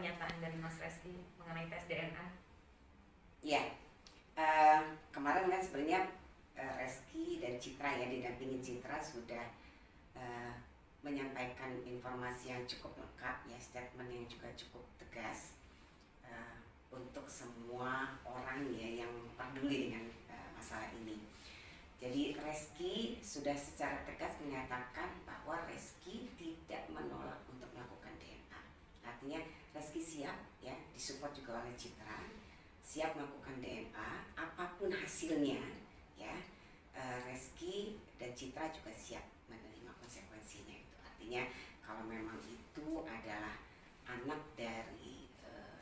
pernyataan dari Mas Reski mengenai tes DNA? Ya, kemarin kan sebenarnya Reski dan Citra ya, didampingi Citra sudah menyampaikan informasi yang cukup lengkap ya, statement yang juga cukup tegas untuk semua orang ya yang peduli dengan masalah ini. Jadi Reski sudah secara tegas menyatakan bahwa Reski tidak menolak untuk melakukan DNA. Artinya Reski siap ya, disupport juga oleh Citra, siap melakukan DNA apapun hasilnya ya. Reski dan Citra juga siap menerima konsekuensinya itu. Artinya kalau memang itu adalah anak dari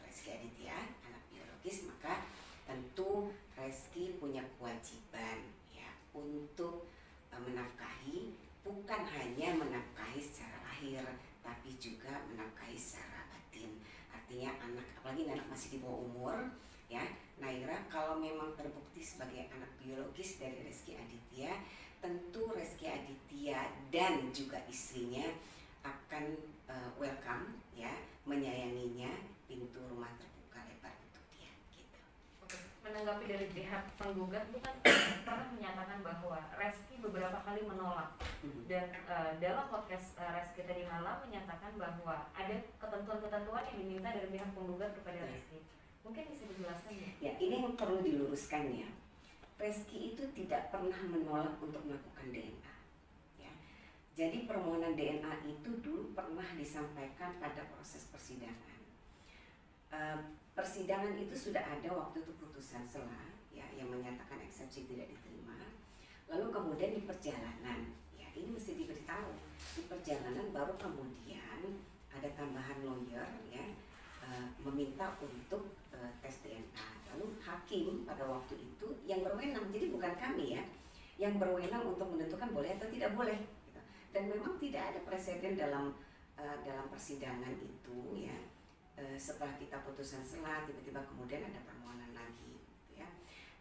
Reski Aditya, anak biologis, maka tentu Reski punya kewajiban ya untuk menafkahi, bukan hanya menafkahi secara lahir, tapi juga menafkahi secara batin. Artinya anak, apalagi anak masih di bawah umur ya, Naira kalau memang terbukti sebagai anak biologis dari Reski Aditya, tentu Reski Aditya dan juga istrinya akan welcome ya, menyayanginya, pintu rumah terbuka lebar untuk dia gitu. Oke. Menanggapi dari pihak penggugat, bukan pernah menyatakan bahwa Reski beberapa kali menolak dan dalam podcast Reski tadi malam menyatakan bahwa ada ketentuan-ketentuan yang diminta dari pihak penggugat kepada Reski. Mungkin bisa dijelaskan ya? Ya, ini yang perlu diluruskan ya. Reski itu tidak pernah menolak untuk melakukan DNA. Ya. Jadi permohonan DNA itu dulu pernah disampaikan pada proses persidangan. Persidangan itu sudah ada waktu itu putusan sela ya, yang menyatakan eksepsi tidak diterima. Lalu kemudian di perjalanan, ya ini mesti diberitahu, di perjalanan baru kemudian ada tambahan lawyer ya, meminta untuk tes DNA. Lalu hakim pada waktu itu yang berwenang, jadi bukan kami ya, yang berwenang untuk menentukan boleh atau tidak boleh gitu. Dan memang tidak ada presiden dalam persidangan itu ya, setelah kita putusan sela tiba-tiba kemudian ada permohonan lagi gitu ya.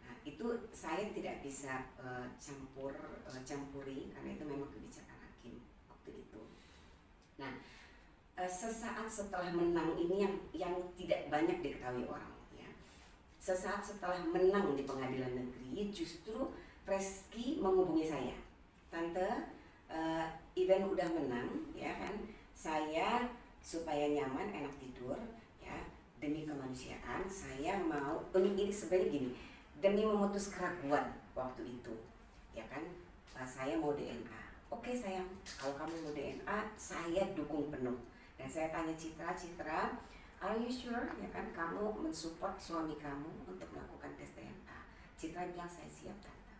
Nah itu saya tidak bisa campuri karena itu memang kebijakan hakim waktu itu. Nah sesaat setelah menang ini yang tidak banyak diketahui orang ya. Sesaat setelah menang di pengadilan negeri, justru Reski menghubungi saya, Tante, event udah menang ya kan, saya supaya nyaman enak tidur ya, demi kemanusiaan saya mau ini sebenarnya gini, demi memutus keraguan waktu itu ya kan, saya mau DNA. Oke sayang, kalau kamu mau DNA saya dukung penuh. Dan saya tanya Citra, are you sure ya kan kamu mensupport suami kamu untuk melakukan tes DNA? Citra bilang saya siap Tante.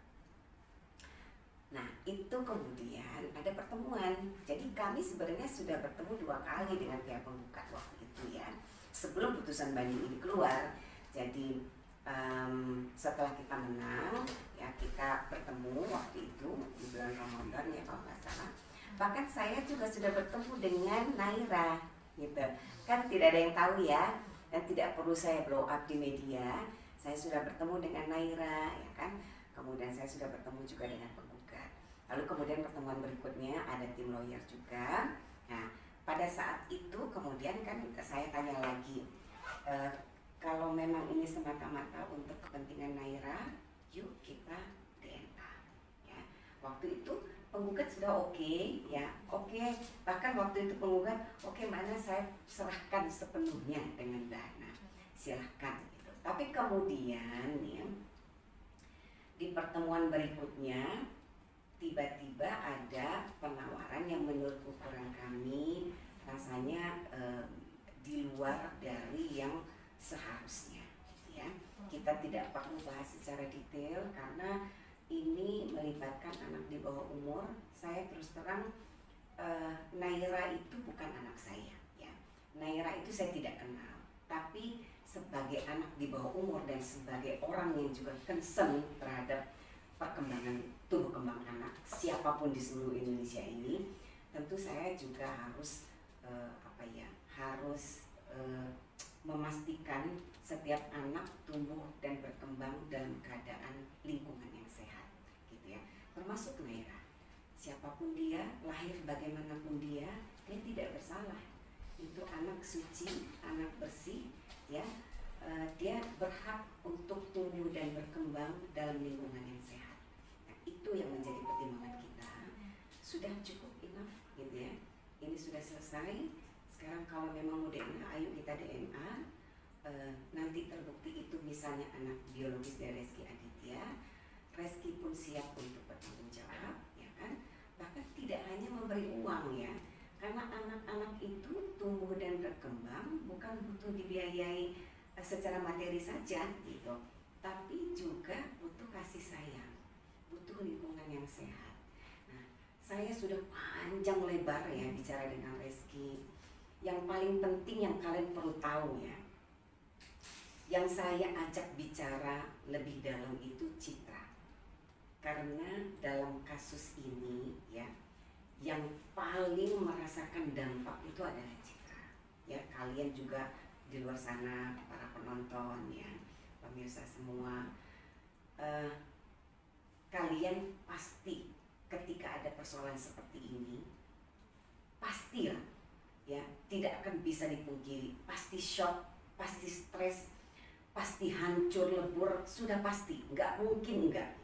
Nah itu kemudian ada pertemuan. Jadi kami sebenarnya sudah bertemu 2 kali dengan pihak penggugat waktu itu ya, sebelum putusan banding ini keluar. Jadi setelah kita menang ya, kita bertemu waktu itu di bulan Ramadan ya kalau nggak salah. Bahkan saya juga sudah bertemu dengan Naira gitu. Kan tidak ada yang tahu ya, dan tidak perlu saya blow up di media. Saya sudah bertemu dengan Naira ya kan. Kemudian saya sudah bertemu juga dengan penggugat. Lalu kemudian pertemuan berikutnya ada tim lawyer juga. Nah, pada saat itu kemudian kan saya tanya lagi, kalau memang ini semata-mata untuk kepentingan Naira, yuk kita DNA ya. Waktu itu penggugat sudah oke ya, oke. Bahkan waktu itu penggugat oke, mana saya serahkan sepenuhnya dengan dana, silahkan gitu. Tapi kemudian ya, di pertemuan berikutnya tiba-tiba ada penawaran yang menurut ukuran kami rasanya di luar dari yang seharusnya gitu ya. Kita tidak perlu bahas secara detail karena ini melibatkan anak di bawah umur. Saya terus terang, Naira itu bukan anak saya ya. Naira itu saya tidak kenal, tapi sebagai anak di bawah umur dan sebagai orang yang juga concern terhadap perkembangan tumbuh kembang anak siapapun di seluruh Indonesia ini, tentu saya juga harus memastikan setiap anak tumbuh dan berkembang dalam keadaan lingkungan yang sehat gitu ya, termasuk Naira. Siapapun dia, lahir bagaimanapun dia tidak bersalah. Itu anak suci, anak bersih, ya, dia berhak untuk tumbuh dan berkembang dalam lingkungan yang sehat. Nah, itu yang menjadi pertimbangan kita. Sudah cukup enough, gitu ya. Ini sudah selesai. Sekarang kalau memang mau DNA, ayo kita DNA. Nanti terbukti itu misalnya anak biologis dari Reski Aditya, Reski pun siap untuk bertanggung jawab, ya kan? Bahkan tidak hanya memberi uang ya, karena anak-anak itu tumbuh dan berkembang bukan butuh dibiayai secara materi saja gitu, tapi juga butuh kasih sayang, butuh lingkungan yang sehat. Nah, saya sudah panjang lebar ya bicara dengan Reski. Yang paling penting yang kalian perlu tahu ya, yang saya ajak bicara lebih dalam itu Citra. Karena dalam kasus ini ya, yang paling merasakan dampak itu adalah Citra. Ya, kalian juga di luar sana, para penonton ya, pemirsa semua, kalian pasti ketika ada persoalan seperti ini, pastilah ya, tidak akan bisa dipungkiri, pasti shock, pasti stres, pasti hancur lebur, sudah pasti, nggak mungkin enggak.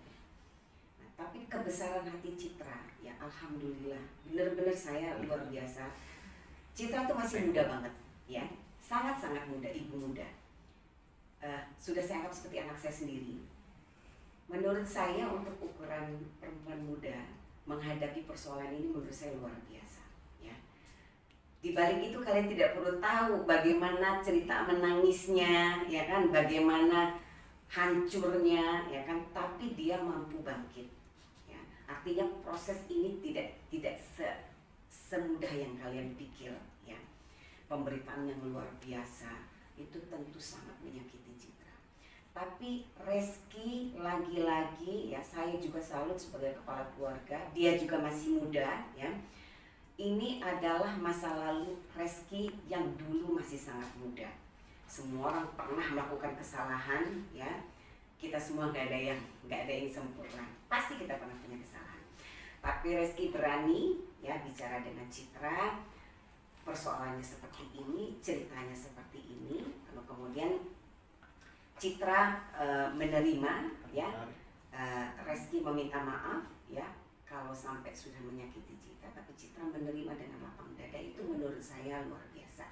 Nah, tapi kebesaran hati Citra, ya alhamdulillah, benar-benar saya luar biasa. Citra tuh masih muda banget, ya, sangat-sangat muda, ibu muda. Sudah saya anggap seperti anak saya sendiri. Menurut saya untuk ukuran perempuan muda menghadapi persoalan ini menurut saya luar biasa. Ya. Di balik itu kalian tidak perlu tahu bagaimana cerita menangisnya, ya kan, bagaimana hancurnya, ya kan, tapi dia mampu bangkit. Ya. Artinya proses ini tidak semudah yang kalian pikir, ya. Pemberitaan yang luar biasa itu tentu sangat menyakiti Citra. Tapi Reski lagi-lagi ya, saya juga salut sebagai kepala keluarga, dia juga masih muda ya. Ini adalah masa lalu Reski yang dulu masih sangat muda. Semua orang pernah melakukan kesalahan ya. Kita semua nggak ada yang sempurna. Pasti kita pernah punya kesalahan. Tapi Reski berani ya bicara dengan Citra. Persoalannya seperti ini, ceritanya seperti ini. Lalu kemudian Citra menerima ya. Reski meminta maaf ya kalau sampai sudah menyakiti Citra, tapi Citra menerima dengan lapang dada. Itu menurut saya luar biasa.